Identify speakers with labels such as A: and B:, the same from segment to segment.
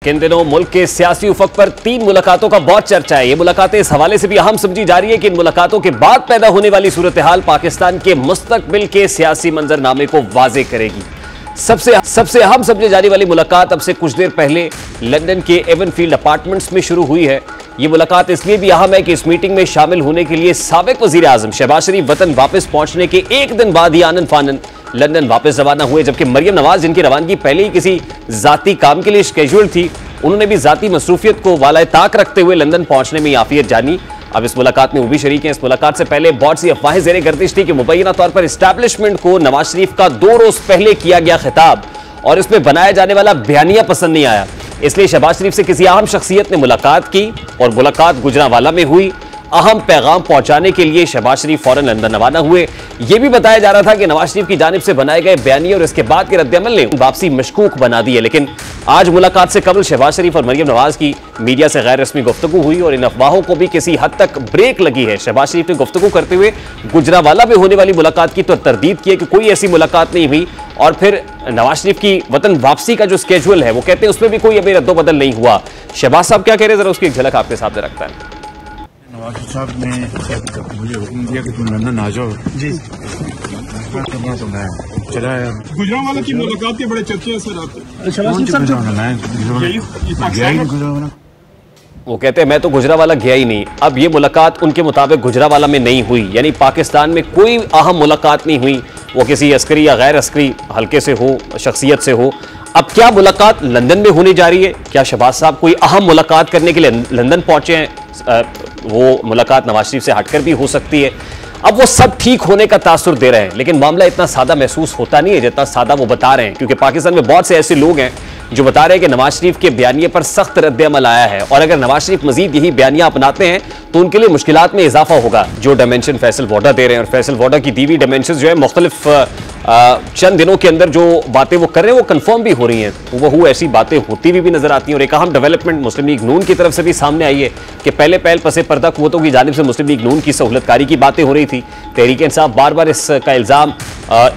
A: किन दिनों मुल्क के सियासी उफक पर 3 मुलाकातों का बहुत चर्चा है। ये मुलाकातें इस हवाले से भी अहम समझी जा रही है कि इन मुलाकातों के बाद पैदा होने वाली सूरत हाल पाकिस्तान के मुस्तकबिल के सियासी मंजरनामे को वाजे करेगी। सबसे अहम समझी जाने वाली मुलाकात अब से कुछ देर पहले लंदन के एवनफील्ड अपार्टमेंट्स में शुरू हुई है। ये मुलाकात इसलिए भी अहम है कि इस मीटिंग में शामिल होने के लिए साबिक वजीर आजम शहबाज शरीफ वतन वापस पहुंचने के एक दिन बाद ही आनन फानन लंदन वापस रवाना हुए, जबकि मरियम नवाज, जिनकी रवानगी पहले ही किसी जाती काम के लिए शेड्यूल थी, उन्होंने भी जाती मसरूफियत को वाला ताक रखते हुए लंदन पहुंचने में याफियत जानी। अब इस मुलाकात में वो भी शरीक हैं। इस मुलाकात से पहले बहुत सी अफवाहें ज़ेरे गर्दिश थी कि मुबैना तौर पर इस्टेब्लिशमेंट को नवाज शरीफ का 2 रोज पहले किया गया खिताब और इसमें बनाया जाने वाला बयानिया पसंद नहीं आया, इसलिए शहबाज शरीफ से किसी अहम शख्सियत ने मुलाकात की और मुलाकात गुजरांवाला में हुई। अहम पैगाम पहुंचाने के लिए शहबाज शरीफ फौरन लंदन रवाना हुए। यह भी बताया जा रहा था कि नवाज शरीफ की जानिब से बनाए गए बयानिए और इसके बाद के रद्दअमल ने वापसी मशकूक बना दी है। लेकिन आज मुलाकात से कबल शहबाज शरीफ और मरियम नवाज की मीडिया से गैर रस्मी गुफ्तगू हुई और इन अफवाहों को भी किसी हद तक ब्रेक लगी है। शहबाज शरीफ ने गुफ्तगू करते हुए गुजरांवाला में होने वाली मुलाकात की तो तरदीद की है कि कोई ऐसी मुलाकात नहीं हुई, और फिर नवाज शरीफ की वतन वापसी का जो स्केड्यूल है वो कहते हैं उसमें भी कोई अभी रद्दोबदल नहीं हुआ। शहबाज साहब क्या कह रहे हैं, जरा उसकी एक झलक आपके सामने रखता है।
B: नवाज साहब ने मुझे हुक्म दिया कि तुम लंदन आ जाओ जी, तो मैं चला आया।
C: गुजरांवाला की मुलाकात के बड़े चर्चे हैं सर आप।
A: वो कहते हैं मैं तो गुजरांवाला गया ही नहीं। अब ये मुलाकात उनके मुताबिक गुजरांवाला में नहीं हुई, यानी पाकिस्तान में कोई अहम मुलाकात नहीं हुई, वो किसी अस्करी या गैर अस्करी हल्के से हो, शख्सियत से हो। अब क्या मुलाकात लंदन में होने जा रही है? क्या शहबाज साहब कोई अहम मुलाकात करने के लिए लंदन पहुंचे हैं? वो मुलाकात नवाज शरीफ से हटकर भी हो सकती है। अब वो सब ठीक होने का तासुर दे रहे हैं, लेकिन मामला इतना सादा महसूस होता नहीं है जितना सादा वो बता रहे हैं, क्योंकि पाकिस्तान में बहुत से ऐसे लोग हैं जो बता रहे हैं कि नवाज शरीफ के बयानिए पर सख्त रद्द-ए-अमल आया है और अगर नवाज शरीफ मजीद यही बयानिया अपनाते हैं तो उनके लिए मुश्किलात में इजाफा होगा। जो डायमेंशन फैसल वोडा दे रहे हैं और फैसल वोडा की दीवी डायमेंशन जो है मुख्तलिफ चंद दिनों के अंदर जो बातें वो कर रहे हैं वो कंफर्म भी हो रही हैं, वो ऐसी बातें होती हुई भी नजर आती हैं। और एक अहम डेवलपमेंट मुस्लिम लीग नून की तरफ से भी सामने आई है कि पहले पसे पर्दा कुव्वतों की जानिब से मुस्लिम लीग नून की सहूलतकारी की बातें हो रही थी। तहरीक इंसाफ बार बार इसका इल्जाम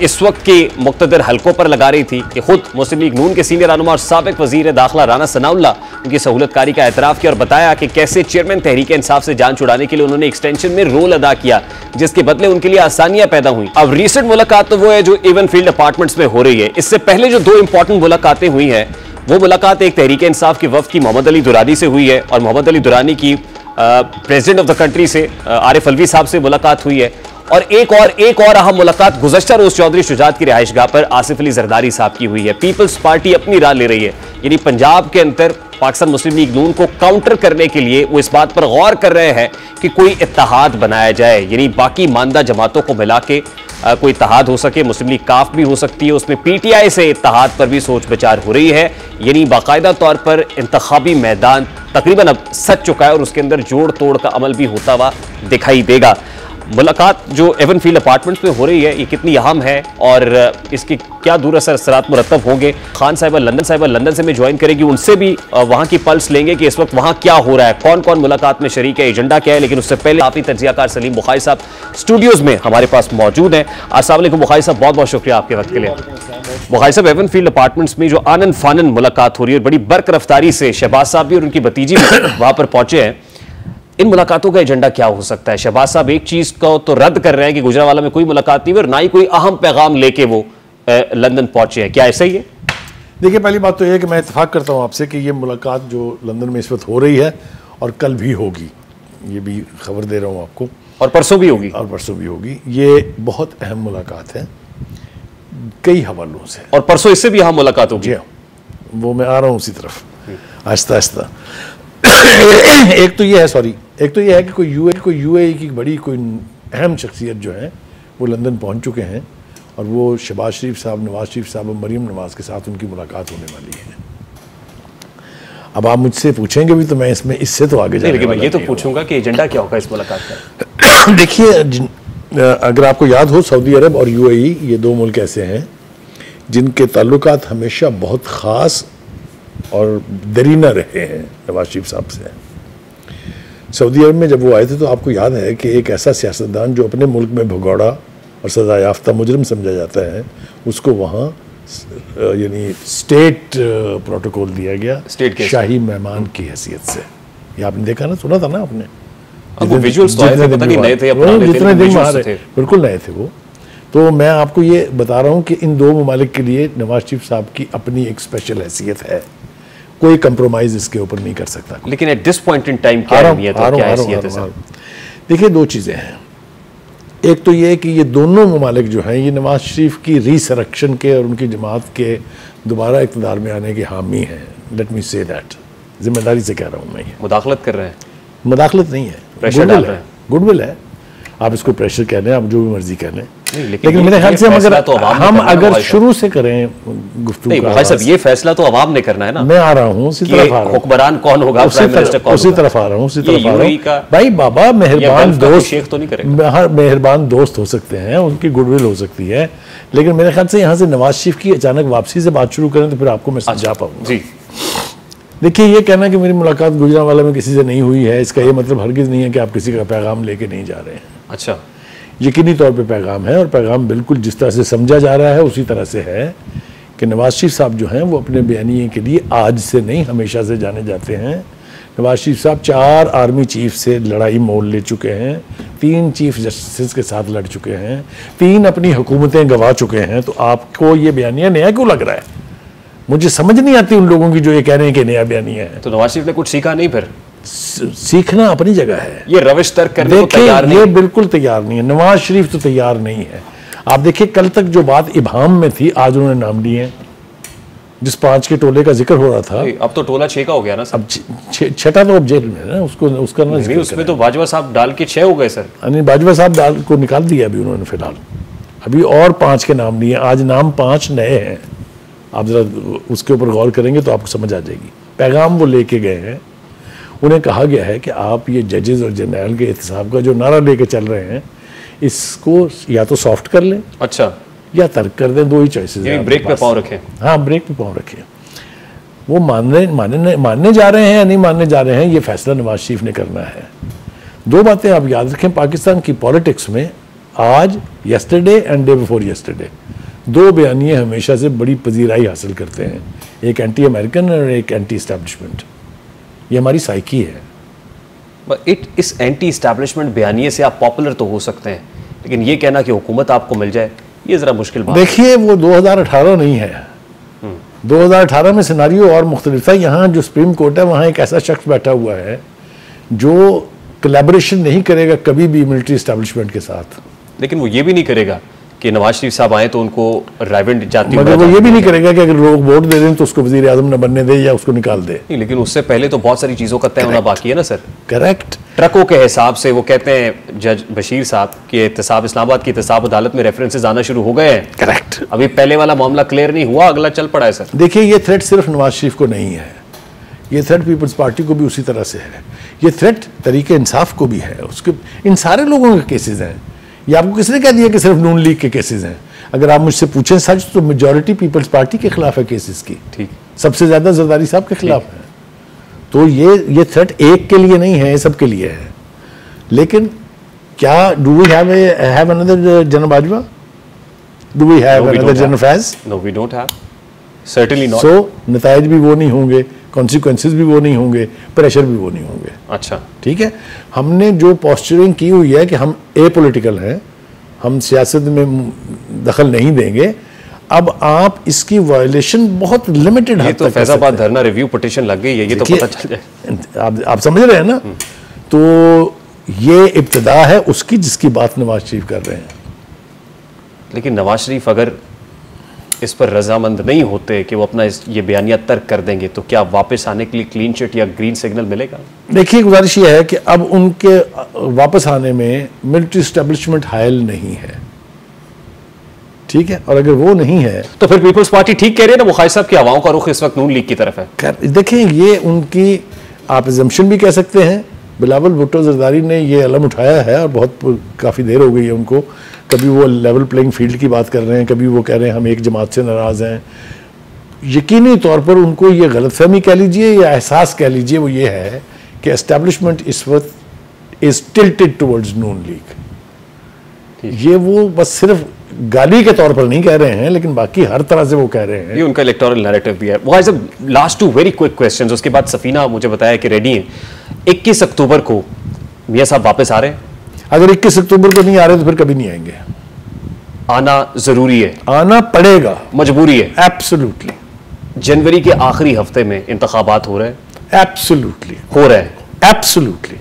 A: इस वक्त के मुक्तदर हलकों पर लगा रही थी कि खुद मुस्लिम लीग नून के सीनियर रहनुमा और साबिक वजीर दाखिला राना सनाउल्लाह उनकी सहूलतकारी का एतराफ़ किया और बताया कि कैसे चेयरमैन तहरीक इंसाफ से जान छुड़ाने के लिए उन्होंने एक्सटेंशन में रोल अदा किया, जिसके बदले उनके लिए आसानियां पैदा हुई। अब रीसेंट मुलाकात तो वो है जो एवनफील्ड अपार्टमेंट्स में हो रही है। इससे पहले जो 2 इंपॉर्टेंट मुलाकातें हुई हैं वो मुलाकात एक तहरीक इंसाफ के वफ्द की मोहम्मद अली दुरानी से हुई है और मोहम्मद अली दुरानी की प्रेसिडेंट ऑफ द कंट्री से आरिफ अलवी साहब से मुलाकात हुई है। और एक और अहम मुलाकात गुज़श्ता रोज चौधरी शुजात की रिहाइशगाह पर आसिफ अली जरदारी साहब की हुई है। पीपल्स पार्टी अपनी राह ले रही है, यानी पंजाब के अंदर पाकिस्तान मुस्लिम लीग नून को काउंटर करने के लिए वो इस बात पर गौर कर रहे हैं कि कोई इत्तेहाद बनाया जाए, यानी बाकी मानदा जमातों को मिला के कोई इत्तेहाद हो सके। मुस्लिम लीग काफ भी हो सकती है, उसमें पीटीआई से इत्तेहाद पर भी सोच विचार हो रही है, यानी बाकायदा तौर पर इंतखाबी मैदान तकरीबन अब सज चुका है और उसके अंदर जोड़ तोड़ का अमल भी होता हुआ दिखाई देगा। मुलाकात जो एवनफील्ड अपार्टमेंट्स में हो रही है ये कितनी अहम है और इसके क्या दूर असरात मुरतब होंगे? खान साहिबा लंदन से में ज्वाइन करेगी, उनसे भी वहाँ की पल्स लेंगे कि इस वक्त वहाँ क्या हो रहा है, कौन कौन मुलाकात में शरीक है, एजेंडा क्या है। लेकिन उससे पहले काफ़ी तज्जियाकार सलीम बुखारी साहब स्टूडियोज़ में हमारे पास मौजूद हैं। अस्सलाम वालेकुम बुखारी साहब, बहुत बहुत शुक्रिया आपके वक्त के लिए। बुखारी साहब, एवनफील्ड अपार्टमेंट्स में जो आनन फानन मुलाकात हो रही है, बड़ी बर्क रफ्तारी से शहबाज साहब भी और उनकी भतीजी भी वहाँ पर पहुँचे हैं, इन मुलाकातों का एजेंडा क्या हो सकता है? शहबाज साहब एक चीज को तो रद्द कर रहे हैं कि गुजरांवाला में कोई मुलाकात नहीं हुई और ना ही कोई अहम पैगाम लेके वो लंदन पहुंचे हैं, क्या ऐसा ही है?
D: देखिए, पहली बात तो यह है कि मैं इत्तेफाक करता हूं आपसे कि ये मुलाकात जो लंदन में इस वक्त हो रही है और कल भी होगी, ये भी खबर दे रहा हूँ आपको,
A: और परसों भी
D: होगी। ये बहुत अहम मुलाकात है कई हवालों से, और
A: परसों इससे भी अहम मुलाकात होगी।
D: वो मैं आ रहा हूँ उसी तरफ आहिस्ता आहिस्ता। एक तो ये है कि कोई यूएई की बड़ी कोई अहम शख्सियत जो है वो लंदन पहुंच चुके हैं और वो शहबाज शरीफ साहब, नवाज शरीफ साहब और मरियम नवाज के साथ उनकी मुलाकात होने वाली है। अब आप मुझसे पूछेंगे भी तो मैं इससे तो आगे जाने वाला
A: ये तो पूछूंगा कि एजेंडा क्या होगा इस मुलाकात का।
D: देखिए, अगर आपको याद हो, सऊदी अरब और यूएई ये 2 मुल्क ऐसे हैं जिनके ताल्लुकात हमेशा बहुत ख़ास और दरीना रहे हैं नवाज शरीफ साहब से। सऊदी अरब में जब वो आए थे तो आपको याद है कि एक ऐसा सियासतदान जो अपने मुल्क में भगौड़ा और सजा याफ्ता मुजरिम समझा जाता है, उसको वहाँ यानी स्टेट प्रोटोकॉल दिया गया,
A: स्टेट के
D: शाही मेहमान की हैसियत से। ये आपने देखा ना, सुना था ना आपने?
A: अब वो विजुअल्स तो आए थे, पता नहीं नए थे या पुराने थे,
D: जितने दिन
A: विजुअल्स
D: वहाँ
A: थे।
D: बिल्कुल नए थे वो। तो मैं आपको ये बता रहा हूँ कि इन दो ममालिक के लिए नवाज शरीफ साहब की अपनी एक स्पेशल हैसियत है, कोई कंप्रोमाइज इसके ऊपर नहीं कर सकता।
A: लेकिन at this point in time क्या अहमियत है, क्या हैसियत है सर?
D: देखिए, दो चीज़ें हैं। एक तो ये कि ये दोनों ममालिक जो हैं, ये नवाज शरीफ की रिसरेक्शन के और उनकी जमात के दोबारा इक़्तिदार में आने के हामी हैं। लेट मी से दैट, जिम्मेदारी से कह रहा हूँ मैं। ये
A: मुदाखलत कर रहे हैं,
D: मुदाखलत नहीं है,
A: प्रेशर डाल रहे हैं।
D: गुडविल है, आप इसको प्रेशर कह लें, आप जो भी मर्जी कह लें।
A: लेकिन
D: मेरे ख्याल से हम अगर
A: शुरू
D: शुरू से करें गुफ्तगू का
A: साहब, ये फैसला तो अवाम ने करना है ना।
D: मैं आ रहा हूँ, उसी तरफ आ रहा हूँ,
A: हुक्मरान कौन होगा, प्राइम मिनिस्टर कौन होगा,
D: उसी तरफ आ रहा हूँ, उसी तरफ आ रहा
A: UAE का
D: हूँ। भाई बाबा, मेहरबान दोस्त
A: शेख तो नहीं करेगा।
D: हर मेहरबान दोस्त हो सकते हैं, उनकी गुडविल हो सकती है, लेकिन मेरे ख्याल से यहाँ से नवाज शरीफ की अचानक वापसी से बात शुरू करें तो फिर आपको मैं समझा पाऊंगा।
A: जी
D: देखिए, ये कहना कि मेरी मुलाकात गुजरांवाला में किसी से नहीं हुई है, इसका ये मतलब हरगिज़ नहीं है कि आप किसी का पैगाम लेके नहीं जा रहे हैं।
A: अच्छा,
D: यकीनी तौर पे पैगाम है, और पैगाम बिल्कुल जिस तरह से समझा जा रहा है उसी तरह से है कि नवाज शरीफ साहब जो हैं वो अपने बयानिए के लिए आज से नहीं हमेशा से जाने जाते हैं। नवाज शरीफ साहब 4 आर्मी चीफ से लड़ाई मोल ले चुके हैं, 3 चीफ जस्टिस के साथ लड़ चुके हैं, 3 अपनी हुकूमतें गंवा चुके हैं। तो आपको ये बयानिया नया क्यों लग रहा है? मुझे समझ नहीं आती उन लोगों की जो ये कह रहे हैं कि नया बयानिया है।
A: तो नवाज शरीफ ने कुछ सीखा नहीं, फिर
D: सीखना अपनी जगह है।
A: ये रविश तर्क करने को तैयार नहीं,
D: ये बिल्कुल तैयार नहीं है। नवाज शरीफ तो तैयार नहीं है। आप देखिए, कल तक जो बात इबाम में थी, आज उन्होंने नाम लिए हैं। जिस 5 के टोले का जिक्र हो रहा था,
A: अब तो टोला 6 का हो गया ना।
D: अब छठा तो अब जेल में है ना, उसको उसका ना
A: नहीं, उसमें तो बाजवा साहब डाल के 6 हो गए सर।
D: नहीं, बाजवा साहब डाल को निकाल दिया अभी उन्होंने फिलहाल, अभी और 5 के नाम लिए। आज नाम 5 नए हैं। आप जरा उसके ऊपर गौर करेंगे तो आपको समझ आ जाएगी। पैगाम वो लेके गए हैं, उन्हें कहा गया है कि आप ये जजेस और जनरल के एहतसाब का जो नारा लेके चल रहे हैं, इसको या तो सॉफ्ट कर लें,
A: अच्छा,
D: या तर्क कर दें। 2 ही चॉइसेस हैं।
A: ब्रेक पे पाँव रखें।
D: हाँ, ब्रेक पे पाँव रखें। वो मानने जा रहे हैं या नहीं मानने जा रहे हैं, ये फैसला नवाज शरीफ ने करना है। 2 बातें आप याद रखें पाकिस्तान की पॉलिटिक्स में, आज, yesterday and day before yesterday, 2 बयानिए हमेशा से बड़ी पजीराई हासिल करते हैं, एक एंटी अमेरिकन और एक एंटी इस्टेब्लिशमेंट। ये हमारी साइकी है।
A: इस एंटी इस्टेब्लिशमेंट बयानिए से आप पॉपुलर तो हो सकते हैं, लेकिन ये कहना कि हुकूमत आपको मिल जाए, ये जरा मुश्किल बात।
D: देखिए, वो 2018 नहीं है। 2018 में सिनारियो और मुख्तलिफ था। यहाँ जो सुप्रीम कोर्ट है, वहाँ एक ऐसा शख्स बैठा हुआ है जो कोलैबोरेशन नहीं करेगा कभी भी मिलिट्री इस्टेब्लिशमेंट के साथ।
A: लेकिन वो ये भी नहीं करेगा कि नवाज शरीफ साहब आए तो उनको राइवेंट जाती,
D: मगर वो ये भी नहीं करेगा कि अगर लोग वोट दे दें तो उसको वजीर आजम न बनने दे या उसको निकाल दे।
A: नहीं, लेकिन उससे पहले तो बहुत सारी चीज़ों का तय होना बाकी है ना सर।
D: करेक्ट।
A: ट्रकों के हिसाब से वो कहते हैं जज बशीर साहब कि एहतसाब, इस्लामाबाद की एहतसाब अदालत में रेफरेंसेस आना शुरू हो गए हैं।
D: करेक्ट।
A: अभी पहले वाला मामला क्लियर नहीं हुआ, अगला चल पड़ा है सर।
D: देखिए, ये थ्रेट सिर्फ नवाज शरीफ को नहीं है, ये थ्रेट पीपल्स पार्टी को भी उसी तरह से है। ये थ्रेट तरीके इंसाफ को भी है, उसके इन सारे लोगों के केसेस हैं। ये आपको किसने कह दिया कि सिर्फ नून लीग के केसेस हैं? अगर आप मुझसे पूछें सच, तो मेजॉरिटी पीपल्स पार्टी के खिलाफ है केसेस की।
A: ठीक, सबसे
D: सबसे ज्यादा जरदारी साहब के खिलाफ है। तो ये थ्रेट एक के लिए नहीं है, सब के लिए है। लेकिन क्या do we have another general Bajwa? Do we have another general Faiz?
A: No, we don't have, certainly not.
D: So नताइज भी वो नहीं होंगे, कॉन्सिक्वेंसेज भी वो नहीं होंगे, प्रेशर भी वो नहीं होंगे।
A: अच्छा,
D: ठीक है। हमने जो पोस्चरिंग की हुई है कि हम एपॉलिटिकल हैं, हम सियासत में दखल नहीं देंगे। अब आप इसकी वायलेशन बहुत लिमिटेड
A: ये तो फैजाबाद धरना रिव्यू पिटीशन लग गई है, ये तो पता चल जाए।
D: आप समझ रहे हैं ना? तो ये इब्तिदा है उसकी, जिसकी बात नवाज शरीफ कर रहे हैं।
A: लेकिन नवाज शरीफ अगर इस पर रजामंद नहीं होते कि वो अपना ये बयानिया तर्क कर देंगे, तो क्या वापस आने के लिए क्लीन चिट या ग्रीन सिग्नल मिलेगा?
D: देखिए, गुजारिश ये है कि अब उनके वापस आने में मिलिट्री एस्टेब्लिशमेंट हायल नहीं है, ठीक है। और अगर वो नहीं है
A: तो फिर पीपल्स पार्टी ठीक कह रही है ना, मुखालिफ साहब की हवाओं का रुख इस वक्त नून लीग की तरफ है।
D: देखें, ये उनकी आप एजम्पशन भी कह सकते हैं। बिलावल भुट्टो जरदारी ने ये अलम उठाया है और बहुत काफ़ी देर हो गई है उनको। कभी वो लेवल प्लेइंग फील्ड की बात कर रहे हैं, कभी वो कह रहे हैं हम एक जमात से नाराज़ हैं। यकीनी तौर पर उनको ये गलतफहमी कह लीजिए या एहसास कह लीजिए, वो ये है कि एस्टेब्लिशमेंट इस वक्त is tilted towards Noon league. ये वो बस सिर्फ गाली के तौर पर नहीं कह रहे हैं, लेकिन बाकी हर तरह से वो कह रहे हैं।
A: ये उनका इलेक्टोरल नैरेटिव भी है। वो लास्ट 2 वेरी क्विक क्वेश्चंस, उसके बाद सफीना मुझे बताया कि रेडी हैं। 21 अक्टूबर को मियां साहब वापस आ रहे हैं?
D: अगर 21 अक्टूबर को नहीं आ रहे तो फिर कभी नहीं आएंगे।
A: आना जरूरी है,
D: आना पड़ेगा,
A: मजबूरी है।
D: एब्सोल्युटली।
A: जनवरी के आखिरी हफ्ते में इंतखाबात हो रहे हैं?
D: एब्सोल्युटली
A: हो रहे हैं,
D: एब्सोल्युटली।